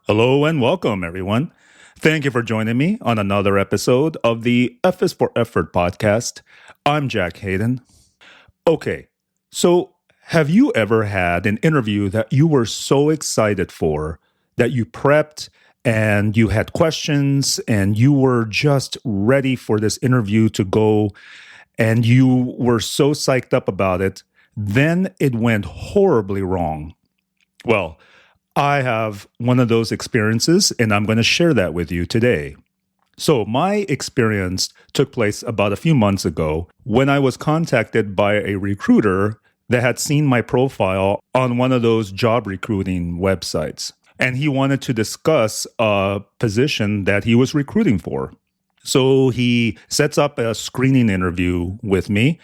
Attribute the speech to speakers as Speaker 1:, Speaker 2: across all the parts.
Speaker 1: Hello and welcome, everyone. Thank you for joining me on another episode of the F is for Effort podcast. I'm Jack Hayden. Okay, so have you ever had an interview that you were so excited for that you prepped and you had questions and you were just ready for this interview to go and you were so psyched up about it, then it went horribly wrong? Well, I have one of those experiences, and I'm going to share that with you today. So, my experience took place about a few months ago when I was contacted by a recruiter that had seen my profile on one of those job recruiting websites. And he wanted to discuss a position that he was recruiting for. So, he sets up a screening interview with me.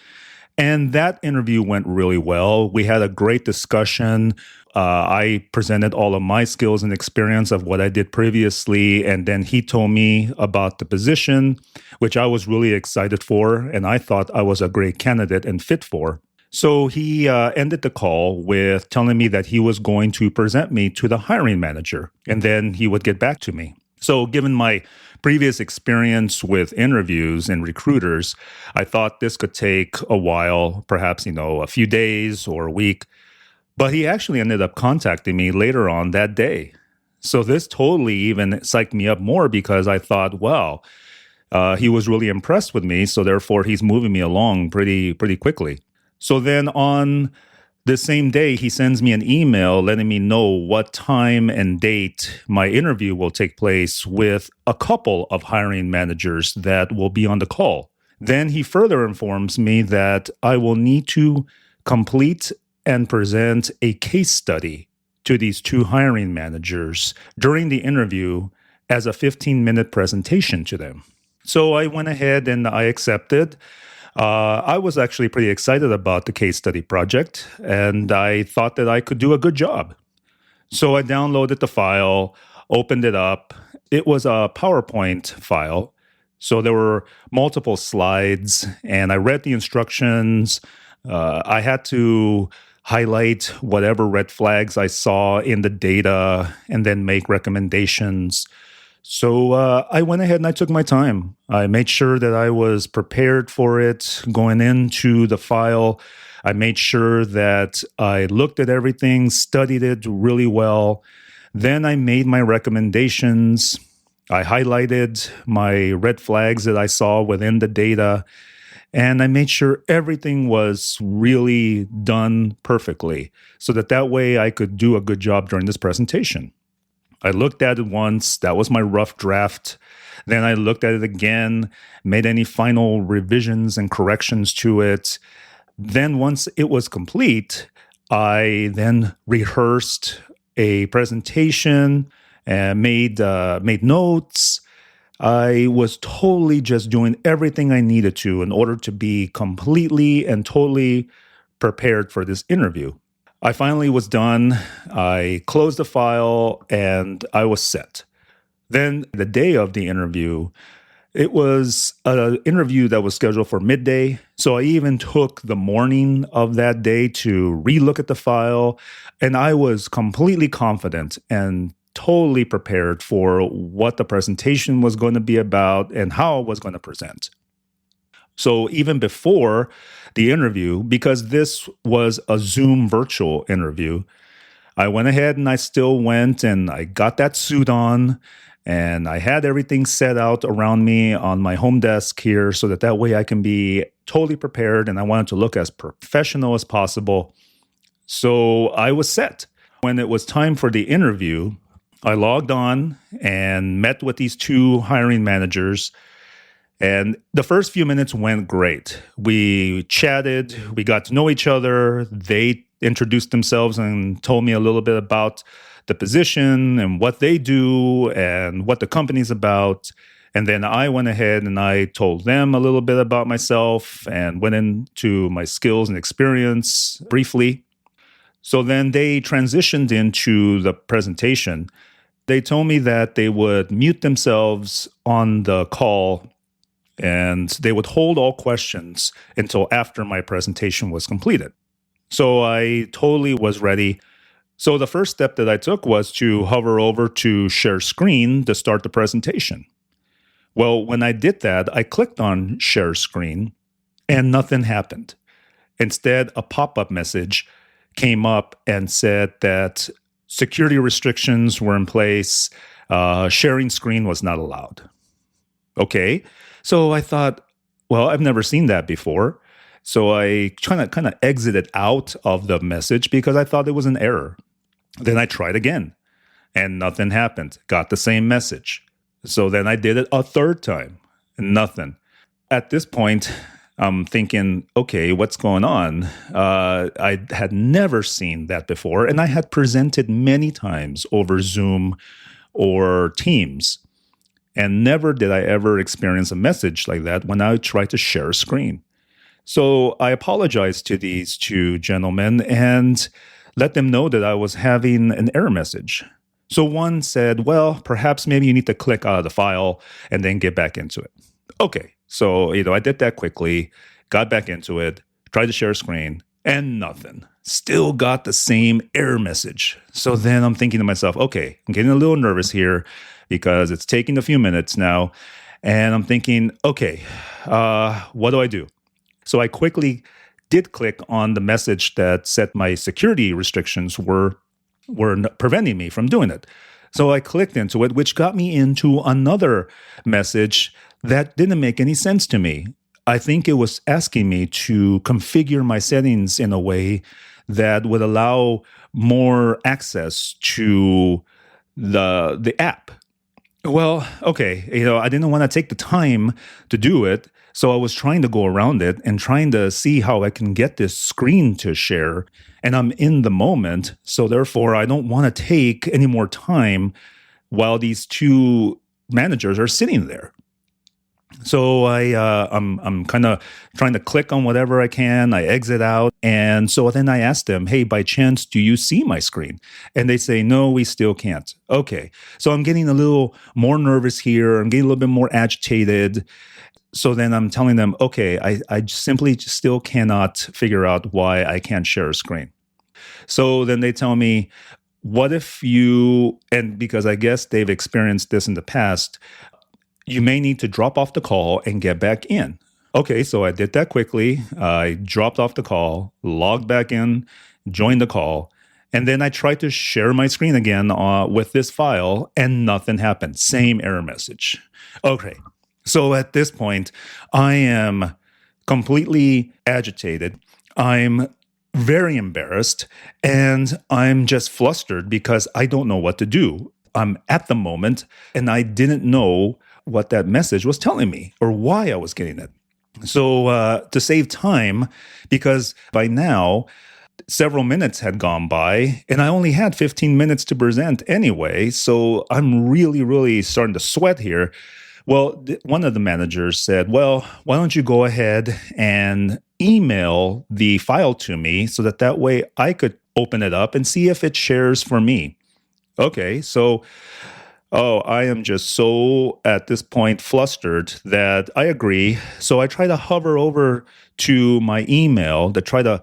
Speaker 1: And that interview went really well. We had a great discussion. I presented all of my skills and experience of what I did previously. And then he told me about the position, which I was really excited for. And I thought I was a great candidate and fit for. So he ended the call with telling me that he was going to present me to the hiring manager. And then he would get back to me. So given my previous experience with interviews and recruiters, I thought this could take a while, perhaps, a few days or a week. But he actually ended up contacting me later on that day. So this totally even psyched me up more because I thought, wow, he was really impressed with me. So therefore, he's moving me along pretty quickly. So then on the same day, he sends me an email letting me know what time and date my interview will take place with a couple of hiring managers that will be on the call. Then he further informs me that I will need to complete and present a case study to these two hiring managers during the interview as a 15-minute presentation to them. So I went ahead and I accepted. I was actually pretty excited about the case study project, and I thought that I could do a good job. So I downloaded the file, opened it up. It was a PowerPoint file. So there were multiple slides, and I read the instructions. I had to highlight whatever red flags I saw in the data and then make recommendations. So I went ahead and I took my time. I made sure that I was prepared for it going into the file. I made sure that I looked at everything, studied it really well. Then I made my recommendations. I highlighted my red flags that I saw within the data. And I made sure everything was really done perfectly so that way I could do a good job during this presentation. I looked at it once. That was my rough draft. Then I looked at it again, made any final revisions and corrections to it. Then once it was complete, I then rehearsed a presentation and made notes. I was totally just doing everything I needed to in order to be completely and totally prepared for this interview. I finally was done. I closed the file and I was set. Then the day of the interview, it was an interview that was scheduled for midday. So I even took the morning of that day to relook at the file. And I was completely confident and totally prepared for what the presentation was going to be about and how I was going to present. So even before the interview, because this was a Zoom virtual interview, I went ahead and I still went and I got that suit on and I had everything set out around me on my home desk here so that way I can be totally prepared, and I wanted to look as professional as possible. So I was set. When it was time for the interview, I logged on and met with these two hiring managers. And the first few minutes went great. We chatted, we got to know each other. They introduced themselves and told me a little bit about the position and what they do and what the company's about. And then I went ahead and I told them a little bit about myself and went into my skills and experience briefly. So then they transitioned into the presentation. They told me that they would mute themselves on the call and they would hold all questions until after my presentation was completed. So I totally was ready. So the first step that I took was to hover over to share screen to start the presentation. Well, when I did that, I clicked on share screen and nothing happened. Instead, a pop up message came up and said that security restrictions were in place, sharing screen was not allowed. Okay. So I thought, well, I've never seen that before. So I kind of exited out of the message because I thought it was an error. Then I tried again and nothing happened. Got the same message. So then I did it a third time, nothing. At this point, I'm thinking, okay, what's going on? I had never seen that before, and I had presented many times over Zoom or Teams, and never did I ever experience a message like that when I tried to share a screen. So I apologized to these two gentlemen and let them know that I was having an error message. So one said, well, perhaps maybe you need to click out of the file and then get back into it. Okay, so I did that quickly, got back into it, tried to share a screen, and nothing. Still got the same error message. So then I'm thinking to myself, okay, I'm getting a little nervous here because it's taking a few minutes now. And I'm thinking, okay, what do I do? So I quickly did click on the message that said my security restrictions were preventing me from doing it. So I clicked into it, which got me into another message that didn't make any sense to me. I think it was asking me to configure my settings in a way that would allow more access to the app. Well, okay, I didn't want to take the time to do it, so I was trying to go around it and trying to see how I can get this screen to share, and I'm in the moment, so therefore I don't want to take any more time while these two managers are sitting there. So I'm kind of trying to click on whatever I can. I exit out, and so then I asked them, "Hey, by chance, do you see my screen?" And they say, "No, we still can't." Okay, so I'm getting a little more nervous here. I'm getting a little bit more agitated. So then I'm telling them, "Okay, I simply still cannot figure out why I can't share a screen." So then they tell me, "What if you?" And because I guess they've experienced this in the past, you may need to drop off the call and get back in. Okay, so I did that quickly. I dropped off the call, logged back in, joined the call, and then I tried to share my screen again with this file, and nothing happened. Same error message. Okay, so at this point, I am completely agitated. I'm very embarrassed, and I'm just flustered because I don't know what to do. I'm at the moment, and I didn't know what that message was telling me or why I was getting it. So to save time, because by now several minutes had gone by and I only had 15 minutes to present anyway, so I'm really, really starting to sweat here. Well, one of the managers said, well, why don't you go ahead and email the file to me so that way I could open it up and see if it shares for me. Okay, so I am just so at this point flustered that I agree. So I try to hover over to my email to try to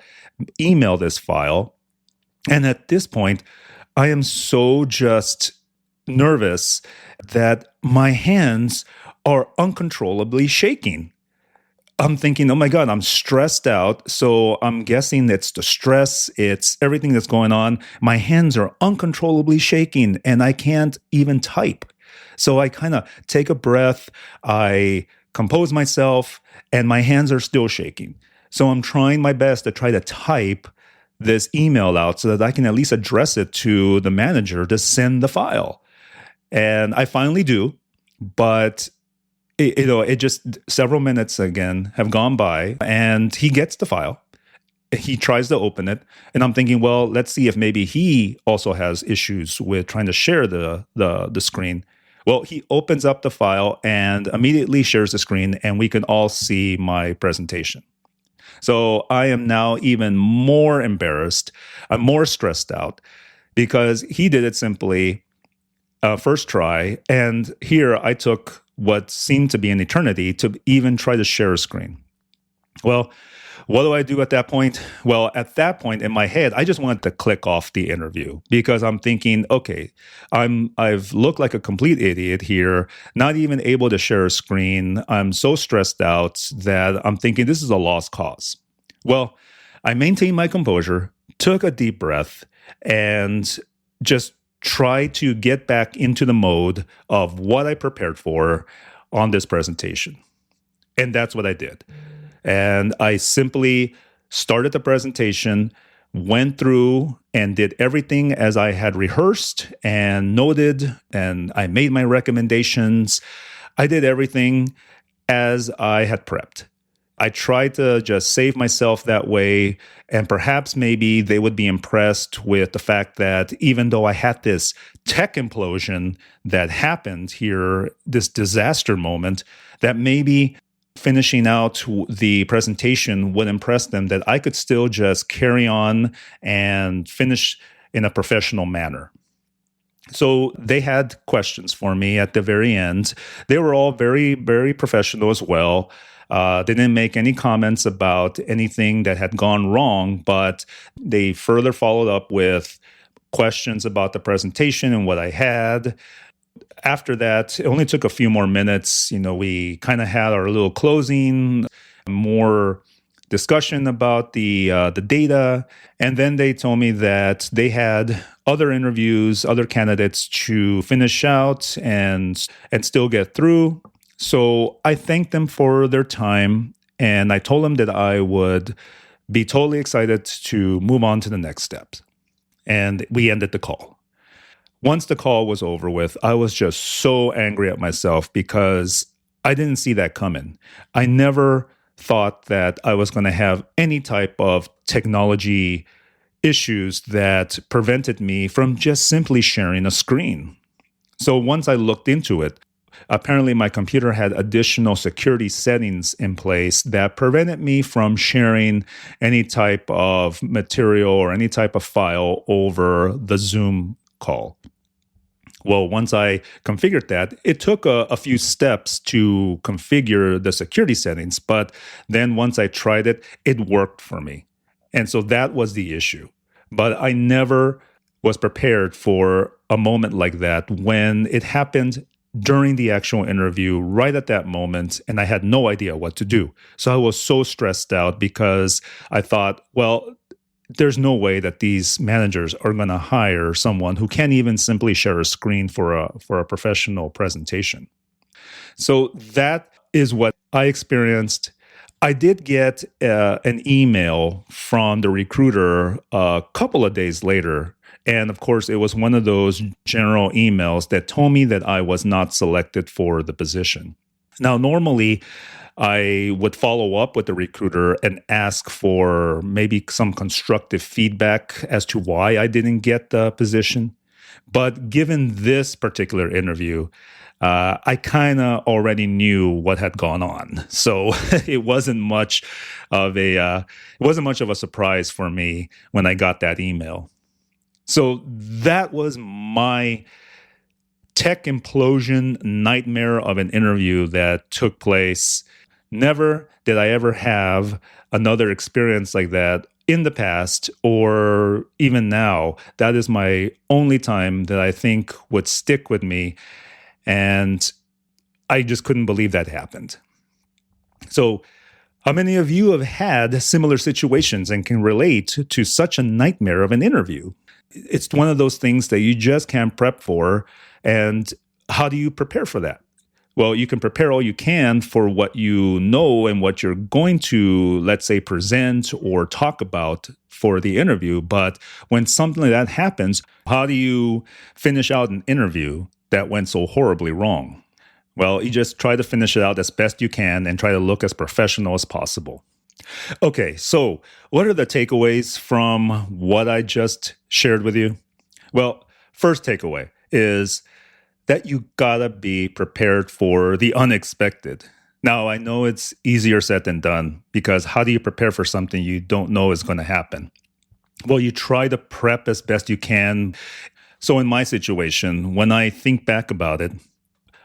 Speaker 1: email this file. And at this point, I am so just nervous that my hands are uncontrollably shaking. I'm thinking, oh my God, I'm stressed out. So I'm guessing it's the stress, it's everything that's going on. My hands are uncontrollably shaking and I can't even type. So I kind of take a breath, I compose myself, and my hands are still shaking. So I'm trying my best to try to type this email out so that I can at least address it to the manager to send the file. And I finally do, but it just several minutes again have gone by and he gets the file. He tries to open it. And I'm thinking, well, let's see if maybe he also has issues with trying to share the screen. Well, he opens up the file and immediately shares the screen and we can all see my presentation. So I am now even more embarrassed. I'm more stressed out because he did it simply first try. And here I took what seemed to be an eternity to even try to share a screen. Well, What do I do at that point? Well, at that point in my head, I just wanted to click off the interview because I'm thinking, okay, I've looked like a complete idiot here, not even able to share a screen. I'm so stressed out that I'm thinking this is a lost cause. Well, I maintained my composure, took a deep breath, and just tried to get back into the mode of what I prepared for on this presentation. And that's what I did. And I simply started the presentation, went through and did everything as I had rehearsed and noted, and I made my recommendations. I did everything as I had prepped. I tried to just save myself that way. And perhaps maybe they would be impressed with the fact that even though I had this tech implosion that happened here, this disaster moment, that maybe finishing out the presentation would impress them, that I could still just carry on and finish in a professional manner. So they had questions for me at the very end. They were all very, very professional as well. They didn't make any comments about anything that had gone wrong, but they further followed up with questions about the presentation and what I had. After that, it only took a few more minutes. We kind of had our little closing, more discussion about the data, and then they told me that they had other interviews, other candidates to finish out and still get through. So I thanked them for their time, and I told them that I would be totally excited to move on to the next steps. And we ended the call. Once the call was over with, I was just so angry at myself because I didn't see that coming. I never thought that I was going to have any type of technology issues that prevented me from just simply sharing a screen. So once I looked into it, apparently my computer had additional security settings in place that prevented me from sharing any type of material or any type of file over the Zoom call. Well, once I configured that, it took a few steps to configure the security settings. But then once I tried it, it worked for me. And so that was the issue. But I never was prepared for a moment like that when it happened during the actual interview, right at that moment, and I had no idea what to do. So I was so stressed out because I thought, well, there's no way that these managers are going to hire someone who can't even simply share a screen for a professional presentation. So that is what I experienced. I did get an email from the recruiter a couple of days later. And of course, it was one of those general emails that told me that I was not selected for the position. Now, normally, I would follow up with the recruiter and ask for maybe some constructive feedback as to why I didn't get the position. But given this particular interview, I kind of already knew what had gone on, so it wasn't much of a surprise for me when I got that email. So that was my tech implosion nightmare of an interview that took place. Never did I ever have another experience like that in the past or even now. That is my only time that I think would stick with me. And I just couldn't believe that happened. So, how many of you have had similar situations and can relate to such a nightmare of an interview? It's one of those things that you just can't prep for. And how do you prepare for that? Well, you can prepare all you can for what you know and what you're going to, let's say, present or talk about for the interview. But when something like that happens, how do you finish out an interview that went so horribly wrong? Well, you just try to finish it out as best you can and try to look as professional as possible. Okay, so what are the takeaways from what I just shared with you? Well, first takeaway is that you gotta be prepared for the unexpected. Now, I know it's easier said than done because how do you prepare for something you don't know is going to happen? Well, you try to prep as best you can. So in my situation, when I think back about it,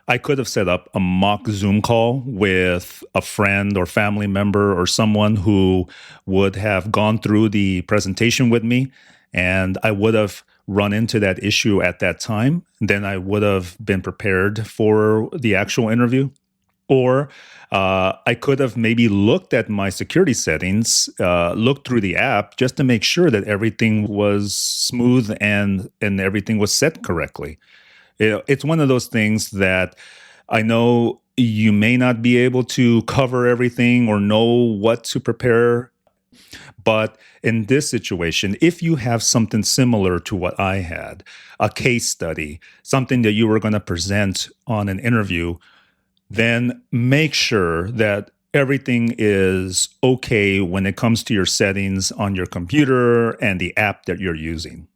Speaker 1: I could have set up a mock Zoom call with a friend or family member or someone who would have gone through the presentation with me, and I would have run into that issue at that time. Then I would have been prepared for the actual interview. Or I could have maybe looked at my security settings, looked through the app just to make sure that everything was smooth and everything was set correctly. It's one of those things that I know you may not be able to cover everything or know what to prepare. But in this situation, if you have something similar to what I had, a case study, something that you were going to present on an interview, then make sure that everything is okay when it comes to your settings on your computer and the app that you're using.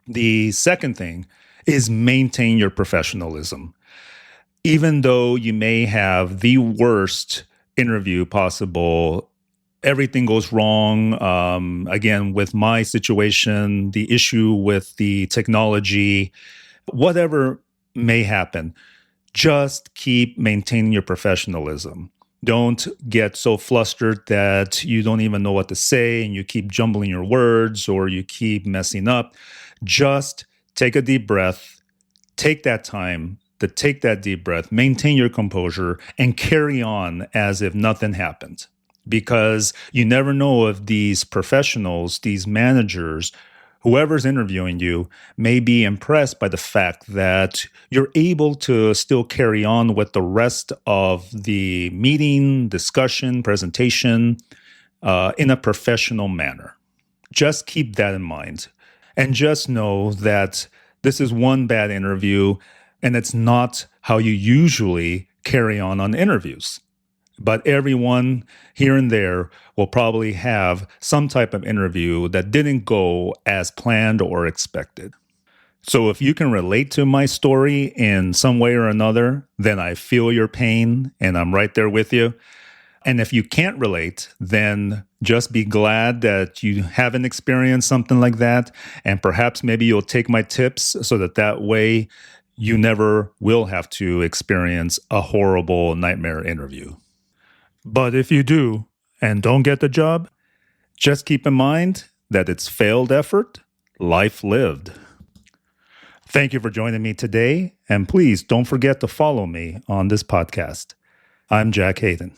Speaker 1: The second thing is maintain your professionalism. Even though you may have the worst interview possible, everything goes wrong. Again, with my situation, the issue with the technology, whatever may happen, just keep maintaining your professionalism. Don't get so flustered that you don't even know what to say and you keep jumbling your words or you keep messing up. Just take a deep breath, take that time to take that deep breath, maintain your composure, and carry on as if nothing happened. Because you never know if these professionals, these managers, whoever's interviewing you may be impressed by the fact that you're able to still carry on with the rest of the meeting, discussion, presentation in a professional manner. Just keep that in mind. And just know that this is one bad interview and it's not how you usually carry on interviews. But everyone here and there will probably have some type of interview that didn't go as planned or expected. So if you can relate to my story in some way or another, then I feel your pain and I'm right there with you. And if you can't relate, then just be glad that you haven't experienced something like that. And perhaps maybe you'll take my tips so that way you never will have to experience a horrible nightmare interview. But if you do and don't get the job, just keep in mind that it's failed effort, life lived. Thank you for joining me today, and please don't forget to follow me on this podcast. I'm Jack Hayden.